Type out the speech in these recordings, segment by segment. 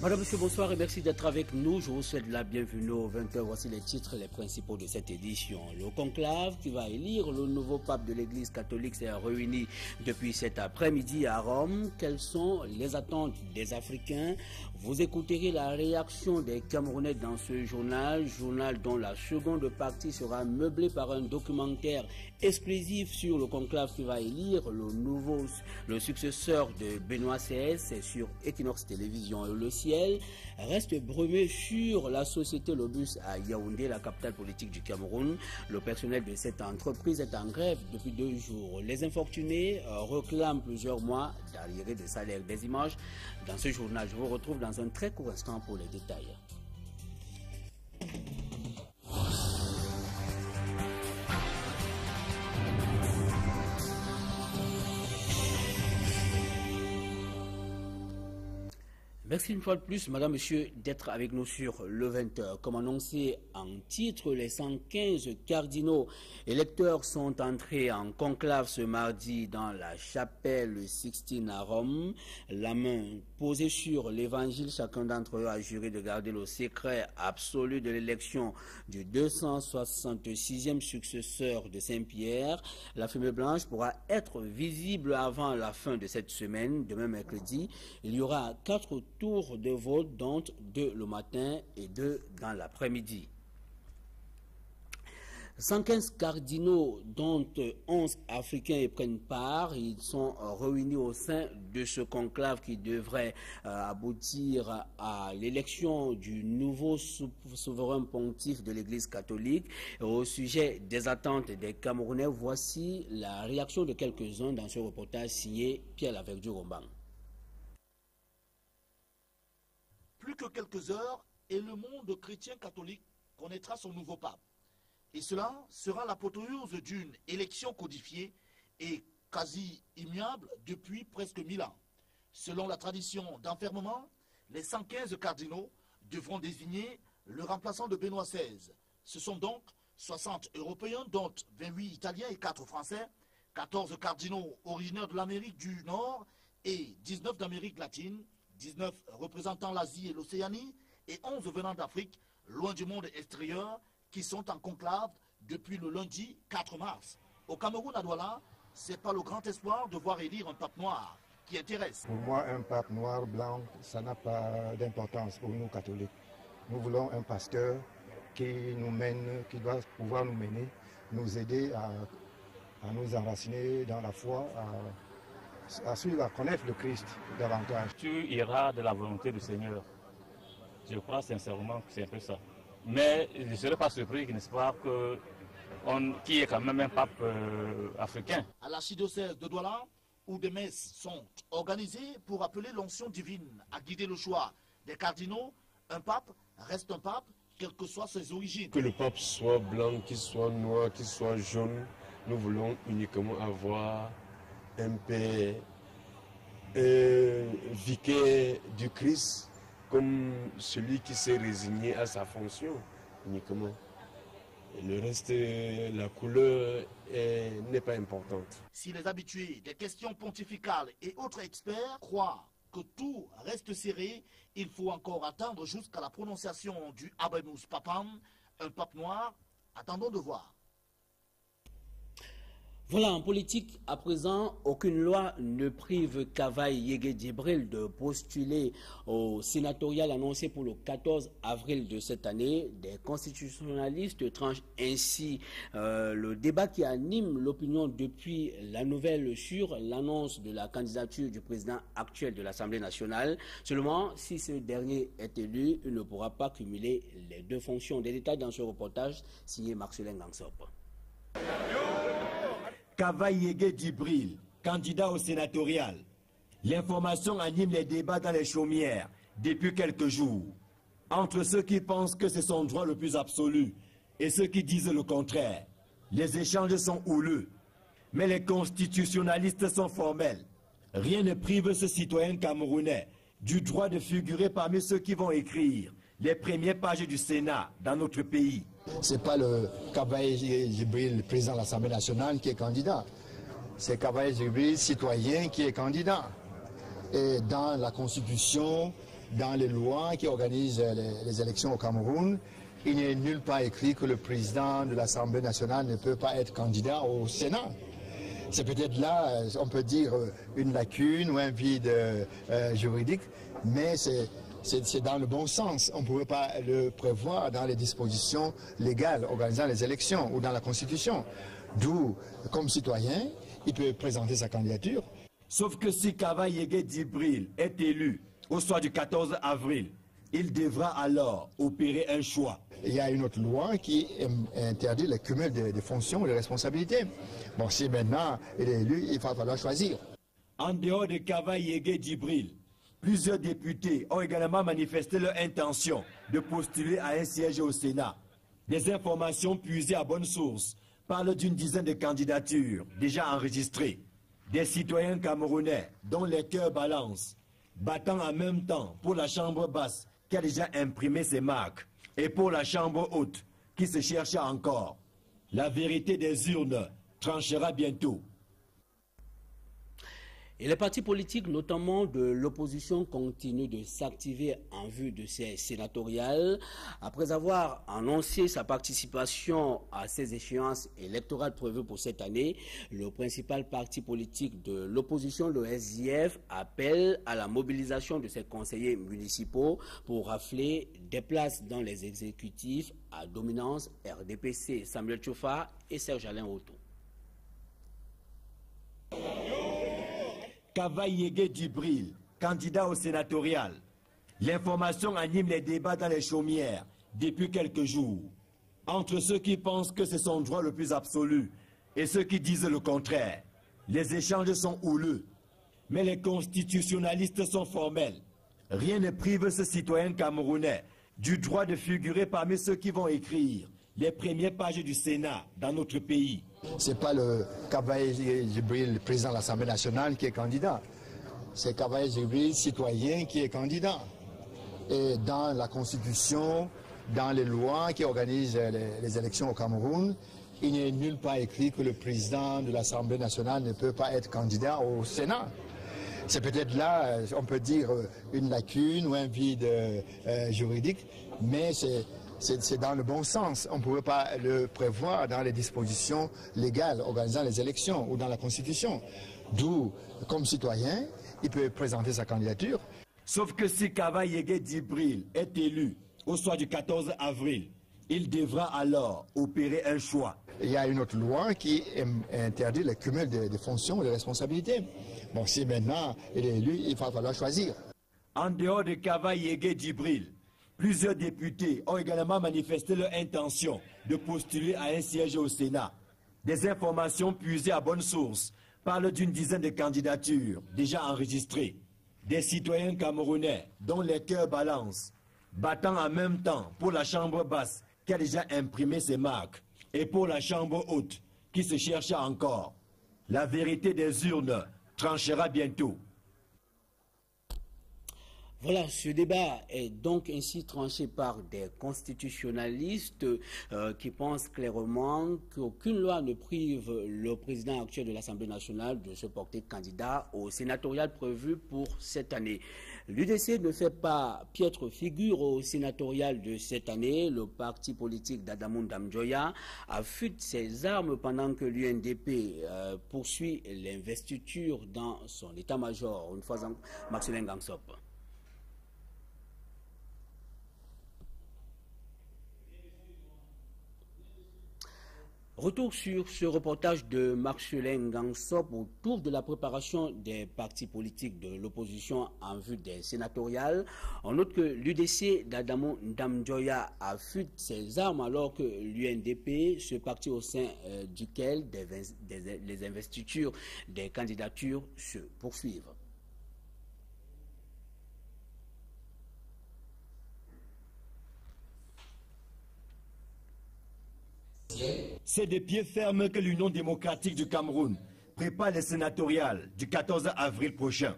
Madame, monsieur, bonsoir et merci d'être avec nous. Je vous souhaite la bienvenue aux 20h. Voici les titres, les principaux de cette édition. Le conclave qui va élire le nouveau pape de l'Église catholique s'est réuni depuis cet après-midi à Rome. Quelles sont les attentes des Africains? Vous écouterez la réaction des Camerounais dans ce journal dont la seconde partie sera meublée par un documentaire exclusif sur le conclave qui va élire le successeur de Benoît XVI. C'est sur Equinox Télévision. Et le ciel reste brumé sur la société Lobus à Yaoundé, la capitale politique du Cameroun. Le personnel de cette entreprise est en grève depuis 2 jours. Les infortunés réclament plusieurs mois d'arriérés de salaire. Des images dans ce journal. Je vous retrouve dans un très court instant pour les détails. Merci une fois de plus, madame, monsieur, d'être avec nous sur le 20h. Comme annoncé en titre, les 115 cardinaux électeurs sont entrés en conclave ce mardi dans la chapelle Sixtine à Rome. La main posée sur l'évangile, chacun d'entre eux a juré de garder le secret absolu de l'élection du 266e successeur de Saint-Pierre. La fumée blanche pourra être visible avant la fin de cette semaine. Demain mercredi, il y aura 4 tours de vote, dont 2 le matin et 2 dans l'après-midi. 115 cardinaux, dont 11 Africains y prennent part. Ils sont réunis au sein de ce conclave qui devrait aboutir à l'élection du nouveau souverain pontife de l'Église catholique. Au sujet des attentes des Camerounais, voici la réaction de quelques-uns dans ce reportage signé Pierre Laverdu-Rombang. Plus que quelques heures et le monde chrétien catholique connaîtra son nouveau pape. Et cela sera l'apothéose d'une élection codifiée et quasi immuable depuis presque 1000 ans. Selon la tradition d'enfermement, les 115 cardinaux devront désigner le remplaçant de Benoît XVI. Ce sont donc 60 Européens, dont 28 Italiens et 4 Français, 14 cardinaux originaires de l'Amérique du Nord et 19 d'Amérique latine, 19 représentant l'Asie et l'Océanie et 11 venant d'Afrique, loin du monde extérieur, qui sont en conclave depuis le lundi 4 mars. Au Cameroun, à Douala, ce n'est pas le grand espoir de voir élire un pape noir qui intéresse. Pour moi, un pape noir, blanc, ça n'a pas d'importance pour nous catholiques. Nous voulons un pasteur qui nous mène, qui doit pouvoir nous mener, nous aider à nous enraciner dans la foi, à connaître le Christ davantage. Tu iras de la volonté du Seigneur. Je crois sincèrement que c'est un peu ça. Mais je ne serais pas surpris, n'est-ce pas, qu'il y ait quand même un pape africain. À l'archidiocèse de Douala, où des messes sont organisées pour appeler l'onction divine à guider le choix des cardinaux, un pape reste un pape, quelles que soient ses origines. Que le pape soit blanc, qu'il soit noir, qu'il soit jaune, nous voulons uniquement avoir un père, vicaire du Christ, comme celui qui s'est résigné à sa fonction uniquement. Et le reste, la couleur n'est pas importante. Si les habitués des questions pontificales et autres experts croient que tout reste serré, il faut encore attendre jusqu'à la prononciation du Habemus Papam, un pape noir. Attendons de voir. Voilà, en politique, à présent, aucune loi ne prive Kavaï Yégué Djibril de postuler au sénatorial annoncé pour le 14 avril de cette année. Des constitutionnalistes tranchent ainsi le débat qui anime l'opinion depuis la nouvelle sur l'annonce de la candidature du président actuel de l'Assemblée nationale. Seulement, si ce dernier est élu, il ne pourra pas cumuler les 2 fonctions. Des détails dans ce reportage signé Marcelin Gangsop. Kavaï Yégué Djibril, candidat au sénatorial. L'information anime les débats dans les chaumières depuis quelques jours. Entre ceux qui pensent que c'est son droit le plus absolu et ceux qui disent le contraire, les échanges sont houleux. Mais les constitutionnalistes sont formels. Rien ne prive ce citoyen camerounais du droit de figurer parmi ceux qui vont écrire les premières pages du Sénat dans notre pays. Ce n'est pas le Kavaï Djibril, le président de l'Assemblée nationale, qui est candidat. C'est Kavaï Djibril, citoyen, qui est candidat. Et dans la Constitution, dans les lois qui organisent les élections au Cameroun, il n'est nulle part écrit que le président de l'Assemblée nationale ne peut pas être candidat au Sénat. C'est peut-être là, on peut dire, une lacune ou un vide juridique, mais c'est dans le bon sens. On ne pouvait pas le prévoir dans les dispositions légales organisant les élections ou dans la Constitution. D'où, comme citoyen, il peut présenter sa candidature. Sauf que si Kava Yégué Djibril est élu au soir du 14 avril, il devra alors opérer un choix. Il y a une autre loi qui interdit le cumul des fonctions et des responsabilités. Bon, si maintenant il est élu, il va falloir choisir. En dehors de Kava Yégué Djibril, plusieurs députés ont également manifesté leur intention de postuler à un siège au Sénat. Des informations puisées à bonne source parlent d'une dizaine de candidatures déjà enregistrées. Des citoyens camerounais dont les cœurs balancent, battant en même temps pour la chambre basse qui a déjà imprimé ses marques et pour la chambre haute qui se cherche encore. La vérité des urnes tranchera bientôt. Et les partis politiques, notamment de l'opposition, continuent de s'activer en vue de ces sénatoriales. Après avoir annoncé sa participation à ces échéances électorales prévues pour cette année, le principal parti politique de l'opposition, le SJF, appelle à la mobilisation de ses conseillers municipaux pour rafler des places dans les exécutifs à dominance RDPC. Samuel Tchofa et Serge-Alain Otto. Kava Yégué Djibril, candidat au sénatorial. L'information anime les débats dans les chaumières depuis quelques jours. Entre ceux qui pensent que c'est son droit le plus absolu et ceux qui disent le contraire, les échanges sont houleux. Mais les constitutionnalistes sont formels. Rien ne prive ce citoyen camerounais du droit de figurer parmi ceux qui vont écrire les premières pages du Sénat dans notre pays. Ce n'est pas le Kava Yégué Djibril, le président de l'Assemblée nationale, qui est candidat. C'est Kava Yégué Djibril, citoyen, qui est candidat. Et dans la Constitution, dans les lois qui organisent les élections au Cameroun, il n'est nulle part écrit que le président de l'Assemblée nationale ne peut pas être candidat au Sénat. C'est peut-être là, on peut dire, une lacune ou un vide juridique, mais c'est dans le bon sens. On ne pouvait pas le prévoir dans les dispositions légales organisant les élections ou dans la Constitution. D'où, comme citoyen, il peut présenter sa candidature. Sauf que si Kava Yégué Djibril est élu au soir du 14 avril, il devra alors opérer un choix. Il y a une autre loi qui interdit le cumul des fonctions et des responsabilités. Bon, si maintenant il est élu, il va falloir choisir. En dehors de Kava Yégué Djibril, plusieurs députés ont également manifesté leur intention de postuler à un siège au Sénat. Des informations puisées à bonne source parlent d'une dizaine de candidatures déjà enregistrées. Des citoyens camerounais dont les cœurs balancent, battant en même temps pour la chambre basse qui a déjà imprimé ses marques et pour la chambre haute qui se cherche encore. La vérité des urnes tranchera bientôt. Voilà, ce débat est donc ainsi tranché par des constitutionnalistes qui pensent clairement qu'aucune loi ne prive le président actuel de l'Assemblée nationale de se porter candidat au sénatorial prévu pour cette année. L'UDC ne fait pas piètre figure au sénatorial de cette année. Le parti politique d'Adamou Ndamjoya affûte ses armes pendant que l'UNDP poursuit l'investiture dans son état-major. Une fois en Maxime Gangsop. Retour sur ce reportage de Marcelin Gangsop autour de la préparation des partis politiques de l'opposition en vue des sénatoriales. On note que l'UDC d'Adamou Ndamjoya affûte ses armes alors que l'UNDP, ce parti au sein duquel les investitures des candidatures se poursuivent. C'est de pied ferme que l'Union démocratique du Cameroun prépare les sénatoriales du 14 avril prochain.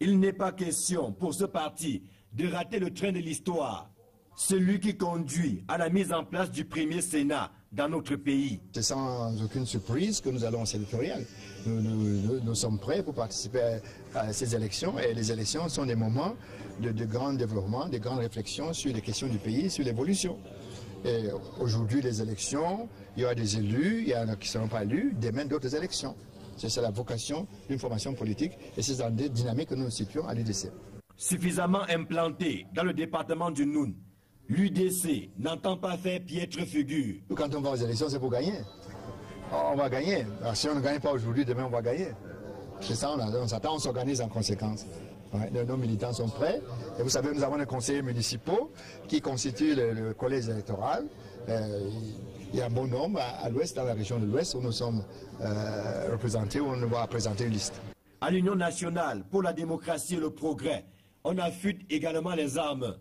Il n'est pas question pour ce parti de rater le train de l'histoire. celui qui conduit à la mise en place du premier Sénat dans notre pays. C'est sans aucune surprise que nous allons au sénatorial. Nous sommes prêts pour participer à ces élections, et les élections sont des moments de grand développement, de grandes réflexions sur les questions du pays, sur l'évolution. Et aujourd'hui, les élections, il y aura des élus, il y en a qui ne seront pas élus, demain d'autres élections. C'est ça la vocation d'une formation politique, et c'est dans des dynamiques que nous nous situons à l'UDC. Suffisamment implanté dans le département du Noun, l'UDC n'entend pas faire piètre figure. Quand on va aux élections, c'est pour gagner. On va gagner. Alors, si on ne gagne pas aujourd'hui, demain on va gagner. C'est ça, on s'attend, on s'organise en conséquence. Ouais, nos militants sont prêts. Et vous savez, nous avons des conseillers municipaux qui constituent le collège électoral. Il y a un bon nombre à l'ouest, dans la région de l'ouest, où nous sommes représentés, où on va présenter une liste. À l'Union nationale pour la démocratie et le progrès, on affûte également les armes.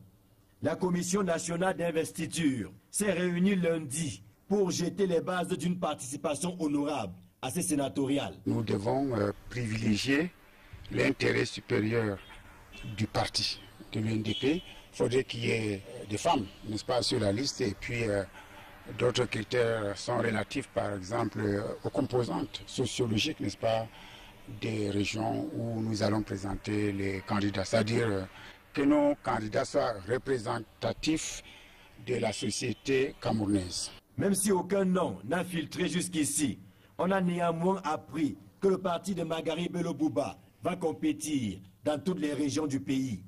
La Commission nationale d'investiture s'est réunie lundi pour jeter les bases d'une participation honorable à ces sénatoriales. Nous devons privilégier l'intérêt supérieur du parti, de l'UNDP. Il faudrait qu'il y ait des femmes, n'est-ce pas, sur la liste, et puis d'autres critères sont relatifs, par exemple, aux composantes sociologiques, n'est-ce pas, des régions où nous allons présenter les candidats. C'est-à-dire que nos candidats soient représentatifs de la société camerounaise. Même si aucun nom n'a filtré jusqu'ici, on a néanmoins appris que le parti de Magari Bello Bouba va compétir dans toutes les régions du pays.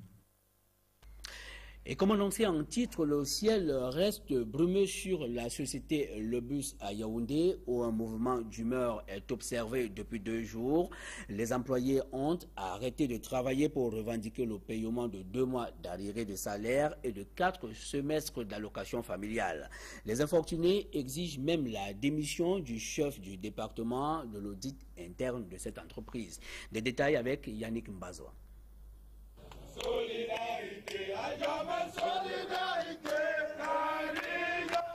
Et comme annoncé en titre, le ciel reste brumeux sur la société Le Bus à Yaoundé, où un mouvement d'humeur est observé depuis 2 jours. Les employés ont arrêté de travailler pour revendiquer le paiement de 2 mois d'arriérés de salaire et de 4 semestres d'allocation familiale. Les infortunés exigent même la démission du chef du département de l'audit interne de cette entreprise. Des détails avec Yannick Mbazoa.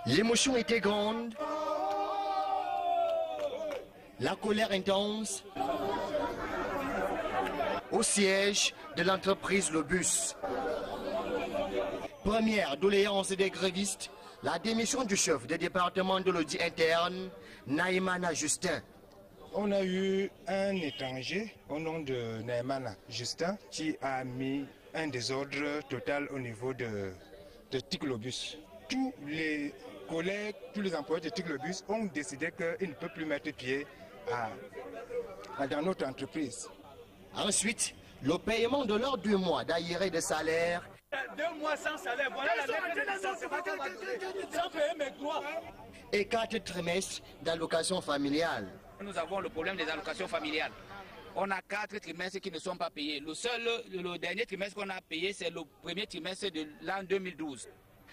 L'émotion était grande, la colère intense au siège de l'entreprise Le Bus. Première doléance des grévistes, la démission du chef du département de l'audit interne, Naïmana Justin. On a eu un étranger au nom de Naïmana Justin qui a mis un désordre total au niveau de Ticlobus. Tous les collègues, tous les employés de Ticlobus ont décidé qu'ils ne peuvent plus mettre pied dans notre entreprise. Ensuite, le paiement de leurs 2 mois d'arriérés de salaire. 2 mois sans salaire, voilà la lettre sans payer mes droits. Et 4 trimestres d'allocation familiale. Nous avons le problème des allocations familiales. On a 4 trimestres qui ne sont pas payés. Le dernier trimestre qu'on a payé, c'est le premier trimestre de l'an 2012.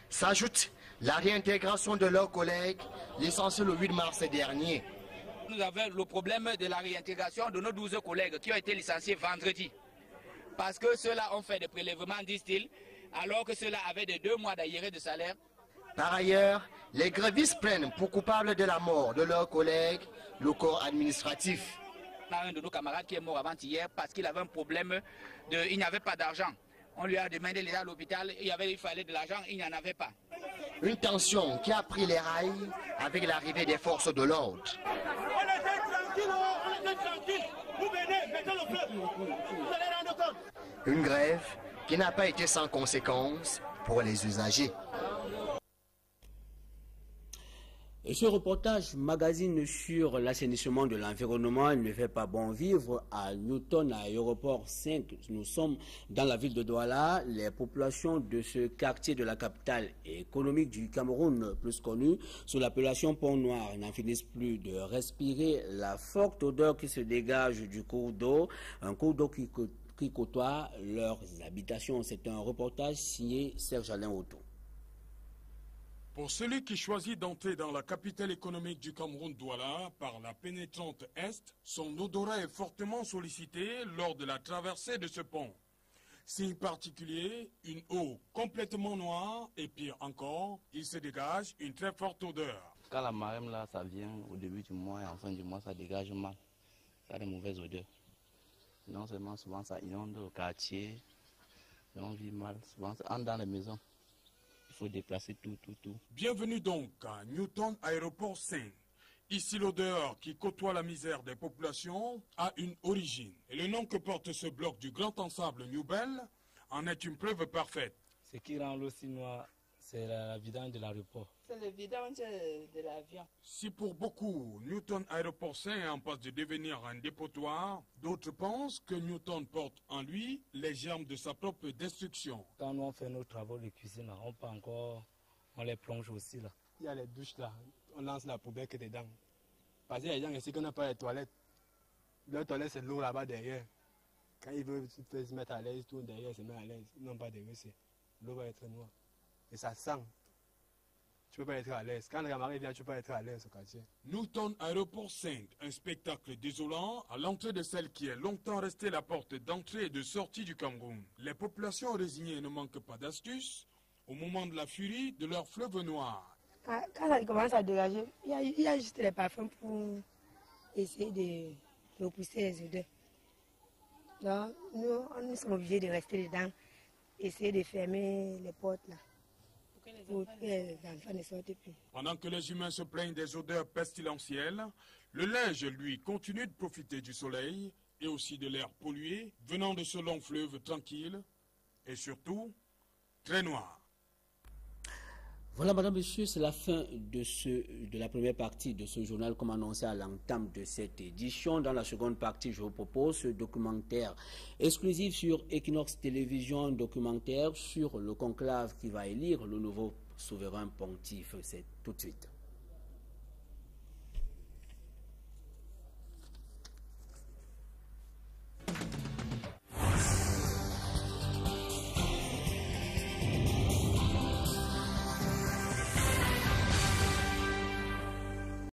S'ajoute la réintégration de leurs collègues licenciés le 8 mars dernier. Nous avons le problème de la réintégration de nos 12 collègues qui ont été licenciés vendredi. Parce que ceux-là ont fait des prélèvements, disent-ils, alors que ceux-là avaient des 2 mois d'arriérés de salaire. Par ailleurs, les grévistes prennent pour coupables de la mort de leurs collègues le corps administratif. On a un de nos camarades qui est mort avant-hier parce qu'il avait un problème, il n'y avait pas d'argent. On lui a demandé d'aller à l'hôpital, il fallait de l'argent, il n'y en avait pas. Une tension qui a pris les rails avec l'arrivée des forces de l'ordre. On était tranquille, vous venez, mettez le feu, vous allez rendre compte. Une grève qui n'a pas été sans conséquences pour les usagers. Et ce reportage magazine sur l'assainissement de l'environnement ne fait pas bon vivre à Newton, à Aéroport 5. Nous sommes dans la ville de Douala. Les populations de ce quartier de la capitale économique du Cameroun, plus connu sous l'appellation Pont Noir, n'en finissent plus de respirer la forte odeur qui se dégage du cours d'eau. Un cours d'eau qui côtoie leurs habitations. C'est un reportage signé Serge Alain Otto. Pour celui qui choisit d'entrer dans la capitale économique du Cameroun, Douala, par la pénétrante Est, son odorat est fortement sollicité lors de la traversée de ce pont. Signe particulier, une eau complètement noire et pire encore, il se dégage une très forte odeur. Quand la marème là, ça vient au début du mois et en fin du mois, ça dégage mal. Ça a des mauvaises odeurs. Non seulement souvent ça inonde le quartier, et on vit mal, souvent ça entre dans les maisons. faut déplacer tout. Bienvenue donc à Newton Aéroport 5. Ici, l'odeur qui côtoie la misère des populations a une origine. Et le nom que porte ce bloc du grand ensemble Newbel en est une preuve parfaite. Ce qui rend l'eau si noire, c'est la vidange de l'aéroport. C'est le vidange de l'avion. Si pour beaucoup, Newton Aéroport 5 est en passe de devenir un dépotoir, d'autres pensent que Newton porte en lui les germes de sa propre destruction. Quand nous on fait nos travaux de cuisine, on les plonge aussi là. Il y a les douches là, on lance la poubelle que dedans. Parce qu'il y a des gens ici qui n'ont pas les toilettes. Leur toilette c'est l'eau là-bas derrière. Quand ils veulent se mettre à l'aise, tout derrière se met à l'aise. Ils n'ont pas de WC. L'eau va être noire. Et ça sent. Tu ne peux pas être à l'aise. Quand le camarade vient, tu ne peux pas être à l'aise au quartier. Newton Aéroport 5, un spectacle désolant à l'entrée de celle qui est longtemps restée la porte d'entrée et de sortie du Cameroun. Les populations résignées ne manquent pas d'astuces au moment de la furie de leur fleuve noir. Quand ça commence à dégager, il y a juste les parfums pour essayer de repousser les odeurs. Donc, nous sommes obligés de rester dedans, essayer de fermer les portes là, pour que les enfants ne sortent plus. Pendant que les humains se plaignent des odeurs pestilentielles, le linge, lui, continue de profiter du soleil et aussi de l'air pollué venant de ce long fleuve tranquille et surtout très noir. Voilà, madame, monsieur, c'est la fin de la première partie de ce journal, comme annoncé à l'entame de cette édition. Dans la seconde partie, je vous propose ce documentaire exclusif sur Equinox Télévision, un documentaire sur le conclave qui va élire le nouveau souverain pontife. C'est tout de suite.